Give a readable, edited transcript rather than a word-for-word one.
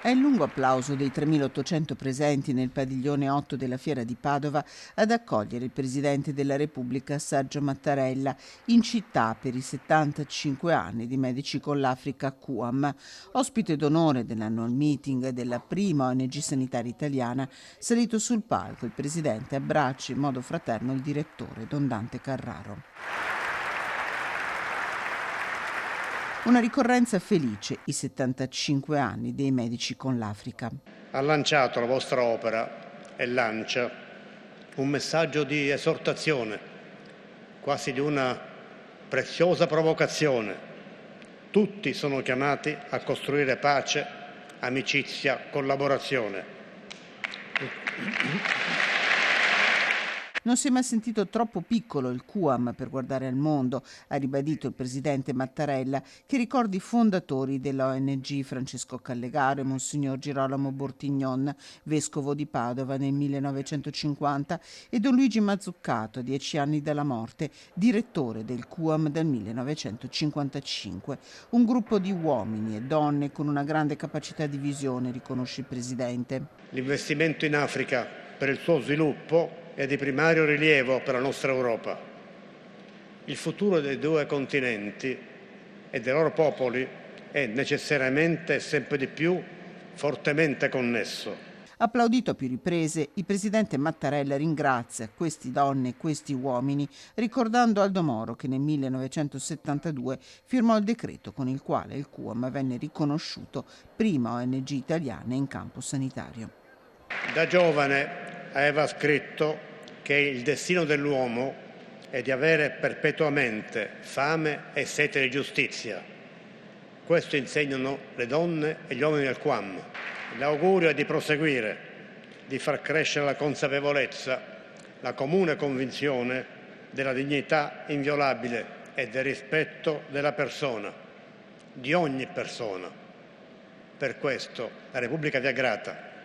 È il lungo applauso dei 3.800 presenti nel padiglione 8 della Fiera di Padova ad accogliere il Presidente della Repubblica Sergio Mattarella in città per i 75 anni di Medici con l'Africa QAM. Ospite d'onore dell'annual meeting della prima ONG sanitaria italiana, salito sul palco il Presidente abbraccia in modo fraterno il direttore Don Dante Carraro. Una ricorrenza felice, i 75 anni dei Medici con l'Africa. Ha lanciato la vostra opera e lancia un messaggio di esortazione, quasi di una preziosa provocazione. Tutti sono chiamati a costruire pace, amicizia, collaborazione. Non si è mai sentito troppo piccolo il QAM per guardare al mondo, ha ribadito il presidente Mattarella, che ricorda i fondatori della ONG Francesco Callegaro e Monsignor Girolamo Bortignon, vescovo di Padova nel 1950, e Don Luigi Mazzuccato, a 10 anni dalla morte, direttore del QAM dal 1955. Un gruppo di uomini e donne con una grande capacità di visione, riconosce il presidente. L'investimento in Africa per il suo sviluppo è di primario rilievo per la nostra Europa. Il futuro dei due continenti e dei loro popoli è necessariamente e sempre di più fortemente connesso. Applaudito a più riprese, il presidente Mattarella ringrazia questi donne e questi uomini, ricordando Aldo Moro che nel 1972 firmò il decreto con il quale il QAM venne riconosciuto prima ONG italiana in campo sanitario. Da giovane aveva scritto che il destino dell'uomo è di avere perpetuamente fame e sete di giustizia. Questo insegnano le donne e gli uomini del QAM. L'augurio è di proseguire, di far crescere la consapevolezza, la comune convinzione della dignità inviolabile e del rispetto della persona, di ogni persona. Per questo la Repubblica vi è grata.